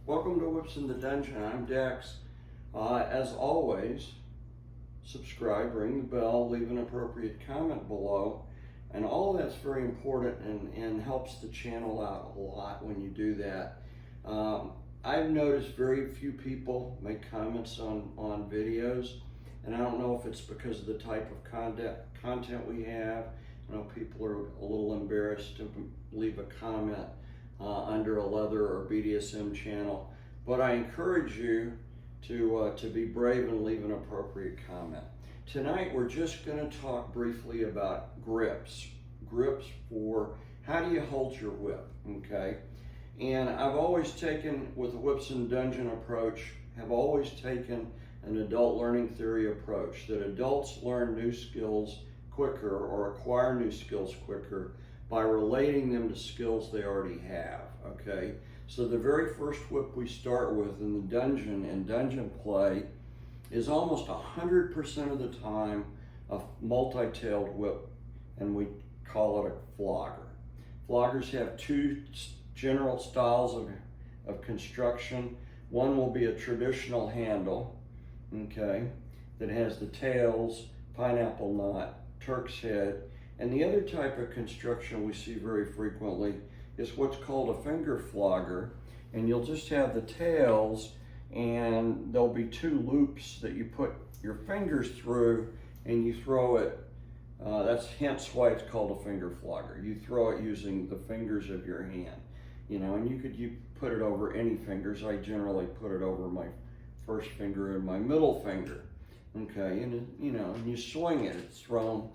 Welcome to Whips in the Dungeon. I'm Dex. As always, subscribe, ring the bell, leave an appropriate comment below, and all of that's very important and helps the channel out a lot when you do that. I've noticed very few people make comments on videos, and I don't know if it's because of the type of content we have. I know people are a little embarrassed to leave a comment under a leather or BDSM channel, but I encourage you to be brave and leave an appropriate comment. Tonight we're just going to talk briefly about grips for how do you hold your whip, okay? And I've always taken, with the Whips in Dungeon approach, have always taken an adult learning theory approach, that adults learn new skills quicker or acquire new skills quicker by relating them to skills they already have, okay? So the very first whip we start with in the dungeon and dungeon play is almost 100% of the time a multi-tailed whip, and we call it a flogger. Floggers have two general styles of construction. One will be a traditional handle, okay, that has the tails, pineapple knot, Turk's head, and the other type of construction we see very frequently is what's called a finger flogger, and you'll just have the tails and there'll be two loops that you put your fingers through and you throw it. That's hence why it's called a finger flogger. You throw it using the fingers of your hand, and you put it over any fingers. I generally put it over my first finger and my middle finger, okay, and you swing it. It's thrown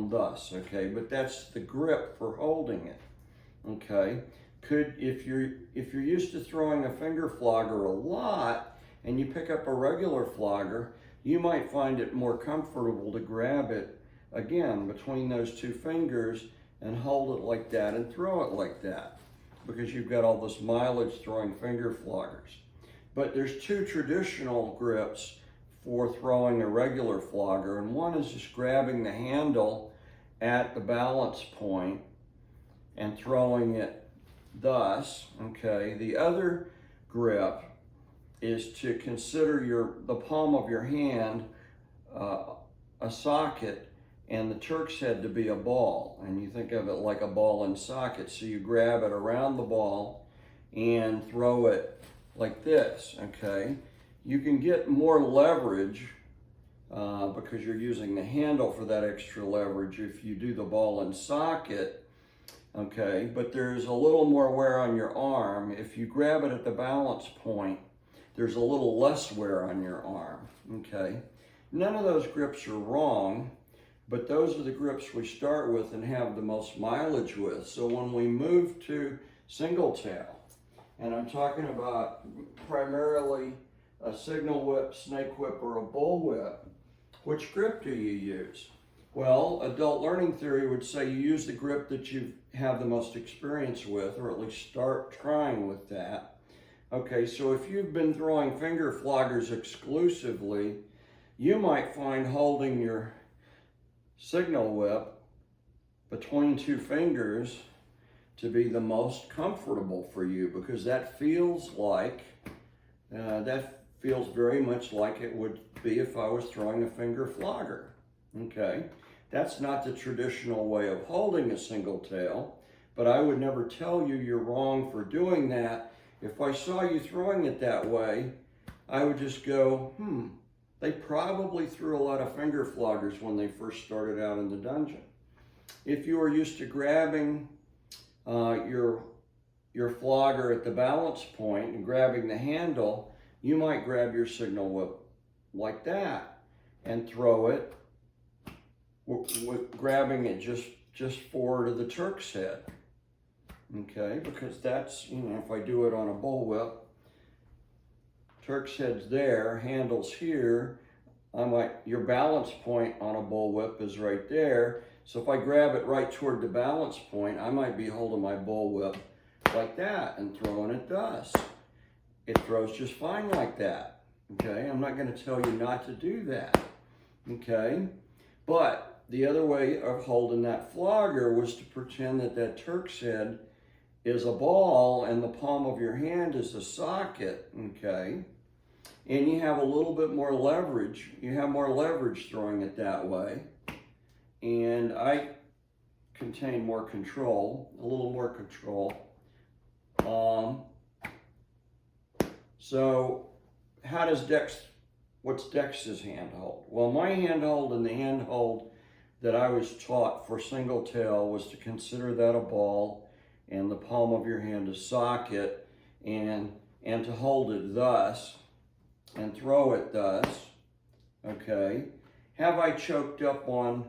thus, okay, but that's the grip for holding it, okay. If you're used to throwing a finger flogger a lot and you pick up a regular flogger, you might find it more comfortable to grab it again between those two fingers and hold it like that and throw it like that, because you've got all this mileage throwing finger floggers. But there's two traditional grips for throwing a regular flogger, and one is just grabbing the handle at the balance point and throwing it thus, okay. The other grip is to consider the palm of your hand a socket and the Turk's head to be a ball, and you think of it like a ball and socket. So you grab it around the ball and throw it like this, okay. You can get more leverage because you're using the handle for that extra leverage if you do the ball and socket, okay, but there's a little more wear on your arm. If you grab it at the balance point, there's a little less wear on your arm, okay. None of those grips are wrong, but those are the grips we start with and have the most mileage with. So when we move to single tail, and I'm talking about primarily a signal whip, snake whip, or a bull whip, which grip do you use? Well, adult learning theory would say you use the grip that you have the most experience with, or at least start trying with that. Okay, so if you've been throwing finger floggers exclusively, you might find holding your signal whip between two fingers to be the most comfortable for you, because that feels very much like it would be if I was throwing a finger flogger, okay? That's not the traditional way of holding a single tail, but I would never tell you you're wrong for doing that. If I saw you throwing it that way, I would just go, they probably threw a lot of finger floggers when they first started out in the dungeon. If you are used to grabbing your flogger at the balance point and grabbing the handle, you might grab your signal whip like that and throw it with grabbing it just forward of the Turk's head, okay, because that's, if I do it on a bull whip, Turk's head's there, handle's here, your balance point on a bull whip is right there, so if I grab it right toward the balance point, I might be holding my bull whip like that and throwing it thus. It throws just fine like that, okay? I'm not going to tell you not to do that, okay? But the other way of holding that flogger was to pretend that Turk's head is a ball and the palm of your hand is a socket, okay? And you have a little bit more leverage. You have more leverage throwing it that way. And I contain more control, a little more control. So how does what's Dex's handhold? Well, my handhold and the handhold that I was taught for single tail was to consider that a ball and the palm of your hand a socket, and to hold it thus and throw it thus, okay? Have I choked up on,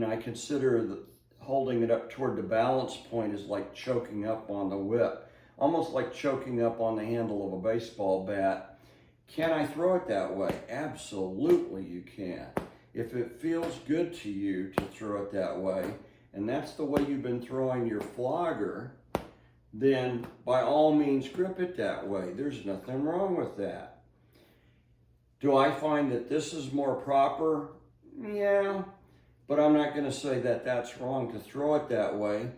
I consider that holding it up toward the balance point is like choking up on the whip, almost like choking up on the handle of a baseball bat. Can I throw it that way? Absolutely you can. If it feels good to you to throw it that way, and that's the way you've been throwing your flogger, then by all means grip it that way. There's nothing wrong with that. Do I find that this is more proper? Yeah, but I'm not going to say that that's wrong to throw it that way.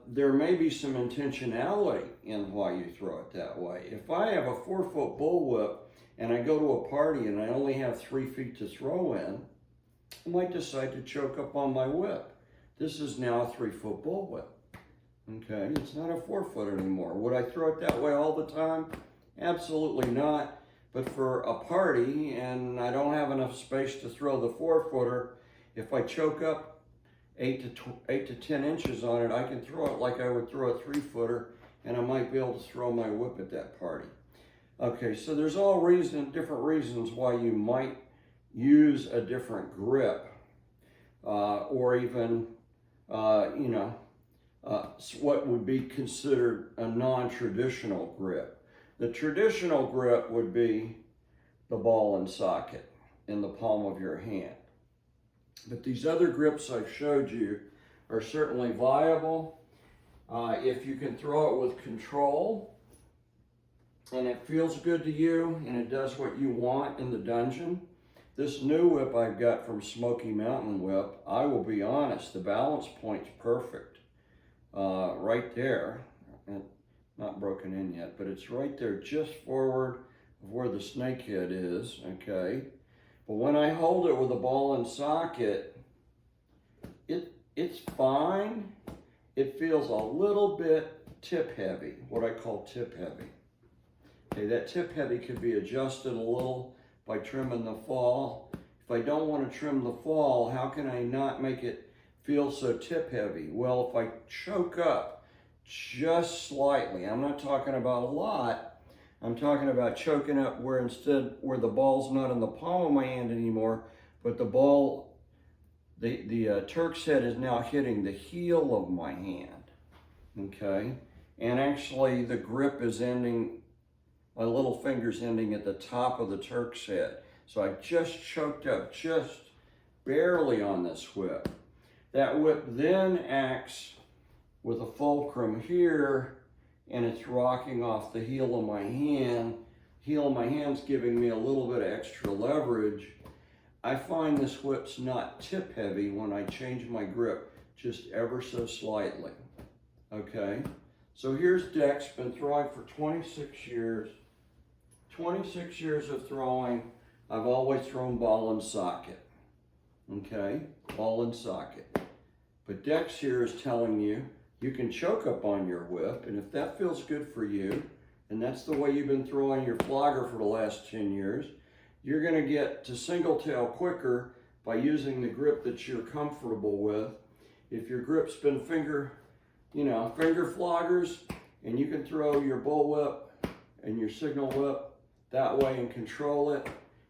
There may be some intentionality in why you throw it that way. If I have a 4-foot bullwhip and I go to a party and I only have 3 feet to throw in, I might decide to choke up on my whip. This is now a 3-foot bullwhip. Okay, it's not a 4-foot anymore. Would I throw it that way all the time? Absolutely not. But for a party and I don't have enough space to throw the 4-footer, if I choke up 8 to 10 inches on it, I can throw it like I would throw a 3-footer, and I might be able to throw my whip at that party. Okay, so there's all different reasons why you might use a different grip, or even, what would be considered a non-traditional grip. The traditional grip would be the ball and socket in the palm of your hand. But these other grips I've showed you are certainly viable. If you can throw it with control and it feels good to you and it does what you want in the dungeon. This new whip I've got from Smoky Mountain Whip, I will be honest, the balance point's perfect. Right there, and not broken in yet, but it's right there just forward of where the snakehead is, okay? But when I hold it with a ball and socket, it's fine. It feels a little bit tip heavy, what I call tip heavy. Okay, that tip heavy could be adjusted a little by trimming the fall. If I don't want to trim the fall, how can I not make it feel so tip heavy? Well, if I choke up just slightly, I'm not talking about a lot, I'm talking about choking up where the ball's not in the palm of my hand anymore, but the ball, the Turk's head is now hitting the heel of my hand, okay? And actually the grip is ending, my little finger's ending at the top of the Turk's head. So I just choked up just barely on this whip. That whip then acts with a fulcrum here, and it's rocking off the heel of my hand. Heel of my hand's giving me a little bit of extra leverage. I find this whip's not tip heavy when I change my grip just ever so slightly, okay? So here's Dex, been throwing for 26 years. 26 years of throwing, I've always thrown ball and socket, okay? Ball and socket. But Dex here is telling you, you can choke up on your whip, and if that feels good for you, and that's the way you've been throwing your flogger for the last 10 years, you're gonna get to single tail quicker by using the grip that you're comfortable with. If your grip's been finger floggers, and you can throw your bull whip and your signal whip that way and control it,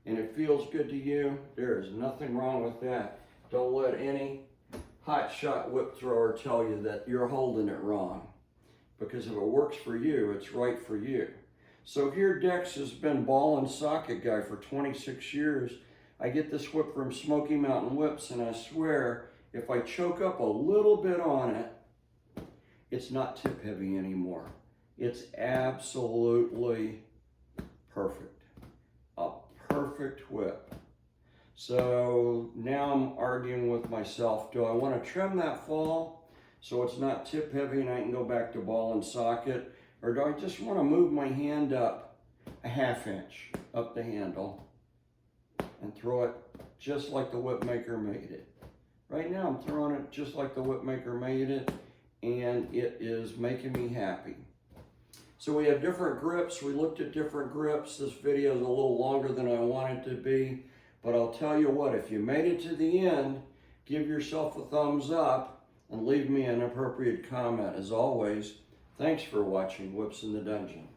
and it feels good to you, there is nothing wrong with that. Don't let any hotshot whip thrower tell you that you're holding it wrong, because if it works for you, it's right for you. So here Dex has been ball and socket guy for 26 years. I get this whip from Smoky Mountain Whips, and I swear, if I choke up a little bit on it, it's not tip heavy anymore. It's absolutely perfect. A perfect whip. So now I'm arguing with myself, do I want to trim that fall so it's not tip heavy and I can go back to ball and socket? Or do I just want to move my hand up a 1/2 inch up the handle and throw it just like the whip maker made it? Right now I'm throwing it just like the whip maker made it, and it is making me happy. So we have different grips. We looked at different grips. This video is a little longer than I want it to be, but I'll tell you what, if you made it to the end, give yourself a thumbs up and leave me an appropriate comment. As always, thanks for watching Whips in the Dungeon.